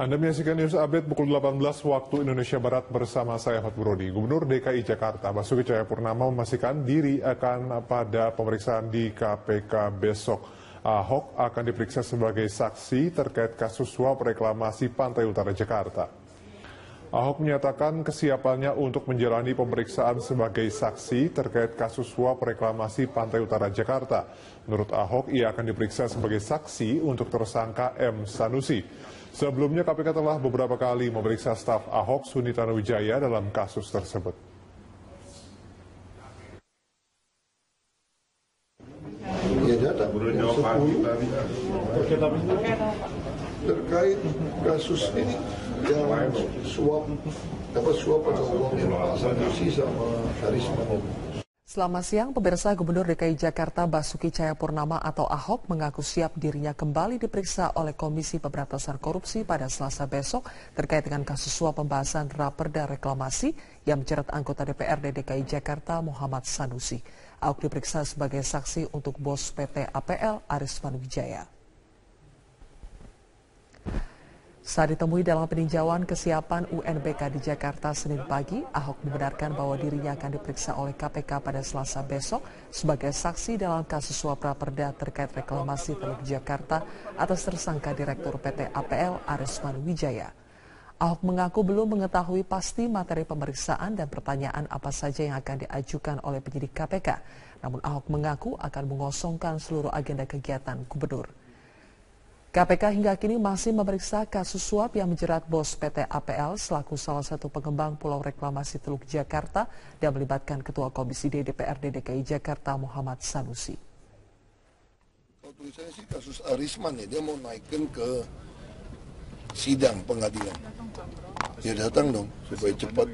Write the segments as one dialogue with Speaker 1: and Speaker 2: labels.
Speaker 1: Anda menyaksikan News Update pukul 18 waktu Indonesia Barat bersama saya Ahmad Burodi. Gubernur DKI Jakarta Basuki Cahayapurnama memastikan diri akan pada pemeriksaan di KPK besok. Ahok akan diperiksa sebagai saksi terkait kasus suap reklamasi Pantai Utara Jakarta. Ahok menyatakan kesiapannya untuk menjalani pemeriksaan sebagai saksi terkait kasus suap reklamasi Pantai Utara Jakarta. Menurut Ahok, ia akan diperiksa sebagai saksi untuk tersangka M. Sanusi. Sebelumnya KPK telah beberapa kali memeriksa staf Ahok Suni Tanuwijaya dalam kasus tersebut.
Speaker 2: Ya datang terkait kasus ini yang suap atau uang yang Sanusi sama Karisma.
Speaker 3: Selamat siang, pemirsa. Gubernur DKI Jakarta Basuki Cahayapurnama atau Ahok mengaku siap dirinya kembali diperiksa oleh Komisi Pemberantasan Korupsi pada Selasa besok terkait dengan kasus suap pembahasan Raperda Reklamasi yang menjerat anggota DPRD DKI Jakarta Muhammad Sanusi. Ahok diperiksa sebagai saksi untuk bos PT APL Aris Manuwijaya. Saat ditemui dalam peninjauan kesiapan UNBK di Jakarta Senin pagi, Ahok membenarkan bahwa dirinya akan diperiksa oleh KPK pada Selasa besok sebagai saksi dalam kasus suap Raperda terkait reklamasi Teluk Jakarta atas tersangka Direktur PT APL Aris Manuwijaya. Ahok mengaku belum mengetahui pasti materi pemeriksaan dan pertanyaan apa saja yang akan diajukan oleh penyidik KPK. Namun Ahok mengaku akan mengosongkan seluruh agenda kegiatan gubernur. KPK hingga kini masih memeriksa kasus suap yang menjerat bos PT APL selaku salah satu pengembang Pulau Reklamasi Teluk Jakarta dan melibatkan Ketua Komisi D DPRD DKI Jakarta Muhammad Sanusi.
Speaker 2: Kalau tulisannya sih kasus Arisman ya, dia mau naikkan ke sidang pengadilan. Ya datang dong supaya cepat.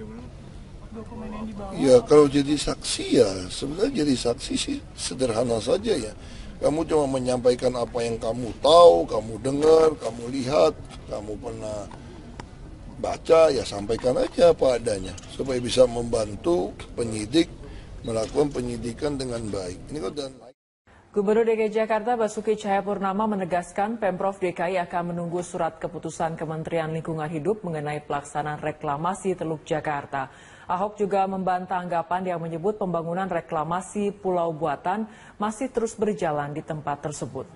Speaker 2: Ya kalau jadi saksi ya sebenarnya jadi saksi sih sederhana saja ya. Kamu cuma menyampaikan apa yang kamu tahu, kamu dengar, kamu lihat, kamu pernah baca, ya sampaikan aja apa adanya. Supaya bisa membantu penyidik melakukan penyidikan dengan baik. Ini kok dan
Speaker 3: Gubernur DKI Jakarta Basuki Cahayapurnama menegaskan Pemprov DKI akan menunggu surat keputusan Kementerian Lingkungan Hidup mengenai pelaksanaan reklamasi Teluk Jakarta. Ahok juga membantah anggapan yang menyebut pembangunan reklamasi Pulau Buatan masih terus berjalan di tempat tersebut.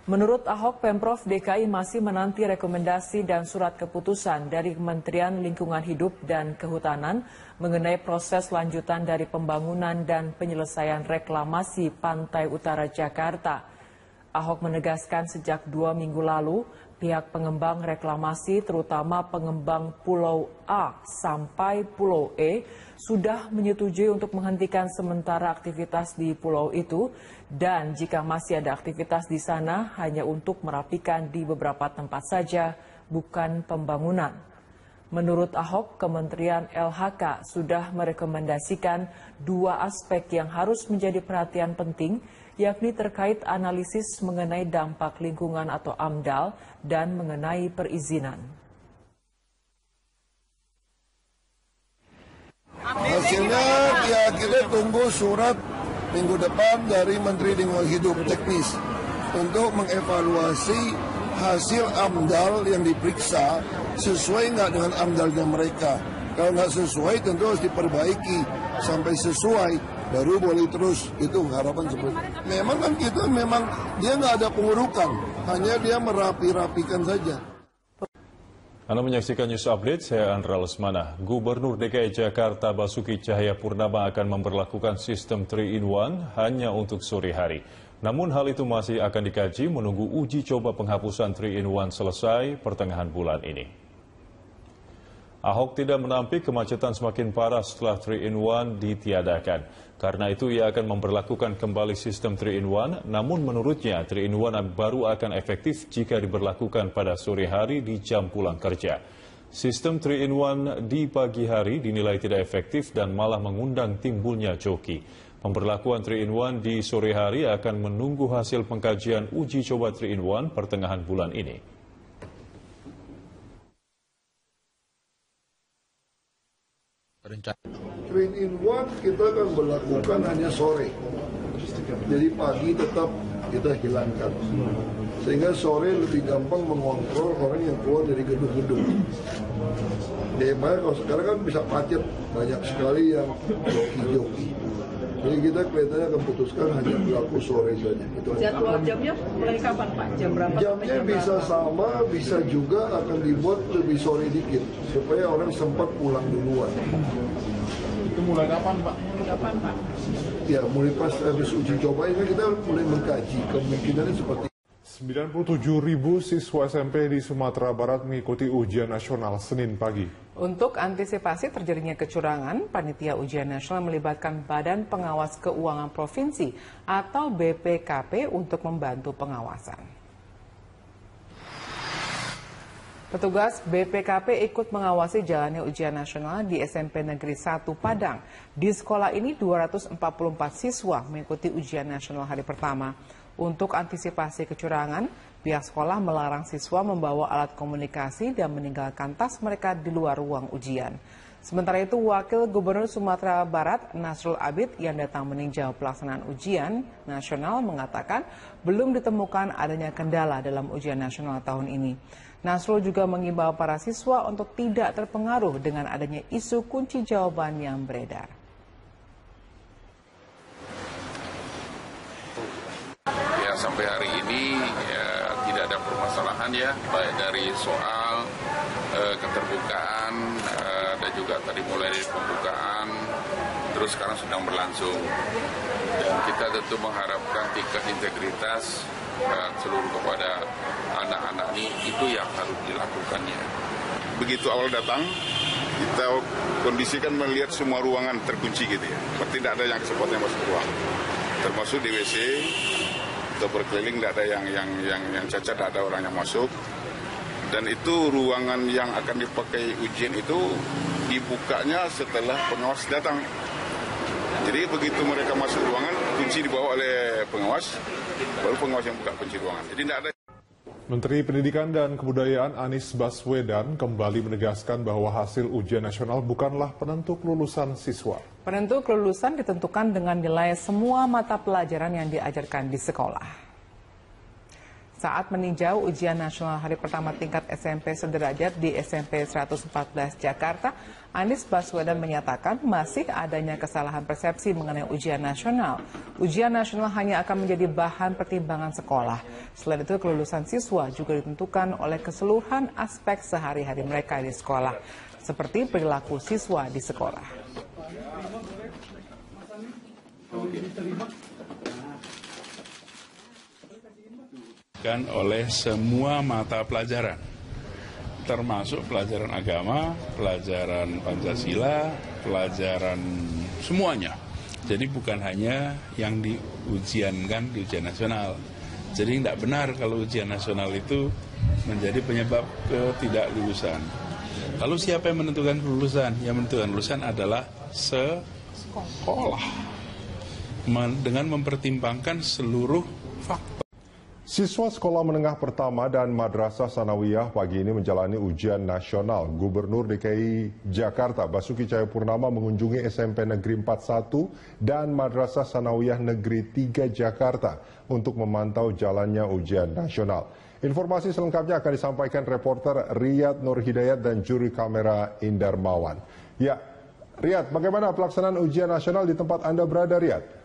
Speaker 3: Menurut Ahok, Pemprov DKI masih menanti rekomendasi dan surat keputusan dari Kementerian Lingkungan Hidup dan Kehutanan mengenai proses lanjutan dari pembangunan dan penyelesaian reklamasi Pantai Utara Jakarta. Ahok menegaskan sejak 2 minggu lalu, pihak pengembang reklamasi terutama pengembang Pulau A sampai Pulau E sudah menyetujui untuk menghentikan sementara aktivitas di pulau itu dan jika masih ada aktivitas di sana hanya untuk merapikan di beberapa tempat saja, bukan pembangunan. Menurut Ahok, Kementerian LHK sudah merekomendasikan 2 aspek yang harus menjadi perhatian penting, yakni terkait analisis mengenai dampak lingkungan atau AMDAL dan mengenai perizinan.
Speaker 2: hasilnya ya kita tunggu surat minggu depan dari Menteri Lingkungan Hidup teknis untuk mengevaluasi hasil AMDAL yang diperiksa sesuai nggak dengan AMDAL-nya mereka. Kalau nggak sesuai tentu harus diperbaiki sampai sesuai. Baru boleh terus, itu harapan seperti itu. Memang kan kita dia nggak ada pengurukan, hanya dia merapi-rapikan saja.
Speaker 4: Anda menyaksikan News Update, saya Andra Lesmana. Gubernur DKI Jakarta Basuki Cahayapurnama akan memberlakukan sistem 3-in-1 hanya untuk sore hari. Namun hal itu masih akan dikaji menunggu uji coba penghapusan 3-in-1 selesai pertengahan bulan ini. Ahok tidak menampik kemacetan semakin parah setelah 3-in-1 ditiadakan. Karena itu ia akan memberlakukan kembali sistem 3-in-1, namun menurutnya 3-in-1 baru akan efektif jika diberlakukan pada sore hari di jam pulang kerja. Sistem 3-in-1 di pagi hari dinilai tidak efektif dan malah mengundang timbulnya joki. Pemberlakuan 3-in-1 di sore hari akan menunggu hasil pengkajian uji coba 3-in-1 pertengahan bulan ini.
Speaker 2: 3-in-1 kita akan berlakukan hanya sore. Jadi pagi tetap kita hilangkan. sehingga sore lebih gampang mengontrol orang yang keluar dari gedung-gedung. Kalau sekarang kan bisa macet, banyak sekali yang joki-joki. Jadi kita kelihatannya akan putuskan hanya berlaku sore saja.
Speaker 5: Jadwal jamnya mulai kapan Pak? Jam berapa?
Speaker 2: Jamnya bisa sama, bisa juga akan dibuat lebih sore dikit, supaya orang sempat pulang duluan.
Speaker 1: Itu mulai kapan, Pak?
Speaker 5: Kapan Pak?
Speaker 2: Ya, mulai pas habis uji coba ini kita mulai mengkaji kemungkinannya seperti
Speaker 1: 97.000 siswa SMP di Sumatera Barat mengikuti ujian nasional Senin pagi.
Speaker 3: Untuk antisipasi terjadinya kecurangan, Panitia Ujian Nasional melibatkan Badan Pengawas Keuangan Provinsi atau BPKP untuk membantu pengawasan. Petugas BPKP ikut mengawasi jalannya ujian nasional di SMP Negeri 1 Padang. Di sekolah ini 244 siswa mengikuti ujian nasional hari pertama. Untuk antisipasi kecurangan, pihak sekolah melarang siswa membawa alat komunikasi dan meninggalkan tas mereka di luar ruang ujian. Sementara itu, Wakil Gubernur Sumatera Barat, Nasrul Abid, yang datang meninjau pelaksanaan ujian nasional mengatakan belum ditemukan adanya kendala dalam ujian nasional tahun ini. Nasrul juga mengimbau para siswa untuk tidak terpengaruh dengan adanya isu kunci jawaban yang beredar.
Speaker 6: Ya, sampai hari ini ya, tidak ada permasalahan ya, baik dari soal keterbukaan dan juga tadi mulai dari pembukaan, terus sekarang sedang berlangsung. Dan kita tentu mengharapkan tingkat integritas seluruh kepada anak-anak ini, itu yang harus dilakukannya.
Speaker 7: Begitu awal datang, kita kondisikan melihat semua ruangan terkunci gitu ya. Tidak ada yang kesempatan masuk ruang. Termasuk di WC, kita berkeliling, tidak ada yang cacat, tidak ada orang yang masuk. Dan itu ruangan yang akan dipakai ujian itu dibukanya setelah pengawas datang. Jadi begitu mereka masuk ruangan, kunci dibawa oleh pengawas, baru pengawas yang buka kunci ruangan. Jadi tidak ada.
Speaker 1: Menteri Pendidikan dan Kebudayaan Anies Baswedan kembali menegaskan bahwa hasil ujian nasional bukanlah penentu kelulusan siswa.
Speaker 3: Penentu kelulusan ditentukan dengan nilai semua mata pelajaran yang diajarkan di sekolah. Saat meninjau ujian nasional hari pertama tingkat SMP sederajat di SMP 114 Jakarta, Anies Baswedan menyatakan masih adanya kesalahan persepsi mengenai ujian nasional. Ujian nasional hanya akan menjadi bahan pertimbangan sekolah. Selain itu, kelulusan siswa juga ditentukan oleh keseluruhan aspek sehari-hari mereka di sekolah, seperti perilaku siswa di sekolah.
Speaker 8: Oleh semua mata pelajaran, termasuk pelajaran agama, pelajaran Pancasila, pelajaran semuanya. Jadi bukan hanya yang diujiankan di ujian nasional. Jadi tidak benar kalau ujian nasional itu menjadi penyebab ketidaklulusan. Lalu siapa yang menentukan kelulusan? Yang menentukan kelulusan adalah sekolah dengan mempertimbangkan seluruh faktor.
Speaker 1: Siswa sekolah menengah pertama dan Madrasah Sanawiyah pagi ini menjalani ujian nasional. Gubernur DKI Jakarta Basuki Cahayapurnama mengunjungi SMP Negeri 41 dan Madrasah Sanawiyah Negeri 3 Jakarta untuk memantau jalannya ujian nasional. Informasi selengkapnya akan disampaikan reporter Riyad Nur Hidayat dan juri kamera Indar Mawan. Ya, Riyad, bagaimana pelaksanaan ujian nasional di tempat Anda berada, Riyad?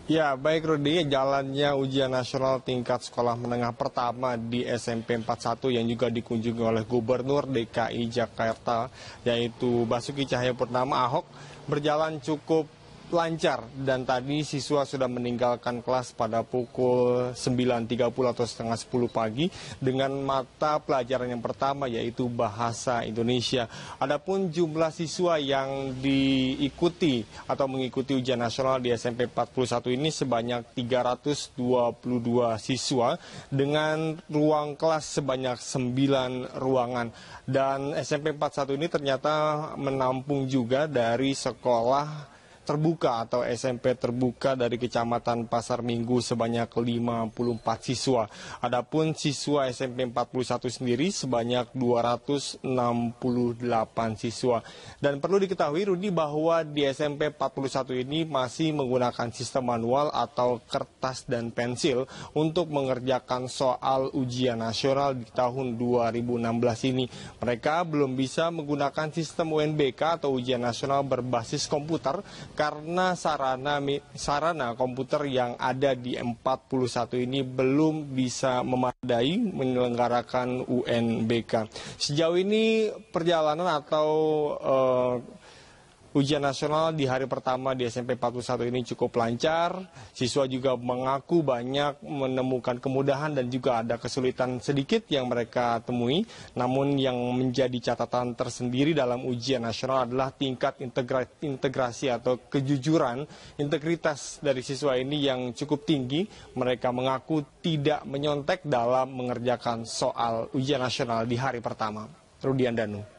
Speaker 9: Ya, baik Rudi, jalannya ujian nasional tingkat sekolah menengah pertama di SMP 41 yang juga dikunjungi oleh Gubernur DKI Jakarta, yaitu Basuki Cahayapurnama Ahok, berjalan cukup lancar dan tadi siswa sudah meninggalkan kelas pada pukul 9.30 atau setengah 10 pagi dengan mata pelajaran yang pertama yaitu Bahasa Indonesia. Adapun jumlah siswa yang diikuti atau mengikuti ujian nasional di SMP 41 ini sebanyak 322 siswa dengan ruang kelas sebanyak 9 ruangan. Dan SMP 41 ini ternyata menampung juga dari sekolah terbuka atau SMP terbuka dari Kecamatan Pasar Minggu sebanyak 54 siswa. Adapun siswa SMP 41 sendiri sebanyak 268 siswa. Dan perlu diketahui Rudi bahwa di SMP 41 ini masih menggunakan sistem manual atau kertas dan pensil untuk mengerjakan soal ujian nasional di tahun 2016 ini. Mereka belum bisa menggunakan sistem UNBK atau ujian nasional berbasis komputer karena sarana komputer yang ada di 41 ini belum bisa memadai menyelenggarakan UNBK. Sejauh ini perjalanan atau ujian nasional di hari pertama di SMP 41 ini cukup lancar. Siswa juga mengaku banyak menemukan kemudahan dan juga ada kesulitan sedikit yang mereka temui. Namun yang menjadi catatan tersendiri dalam ujian nasional adalah tingkat integrasi atau kejujuran, integritas dari siswa ini yang cukup tinggi. Mereka mengaku tidak menyontek dalam mengerjakan soal ujian nasional di hari pertama. Rudian Danu.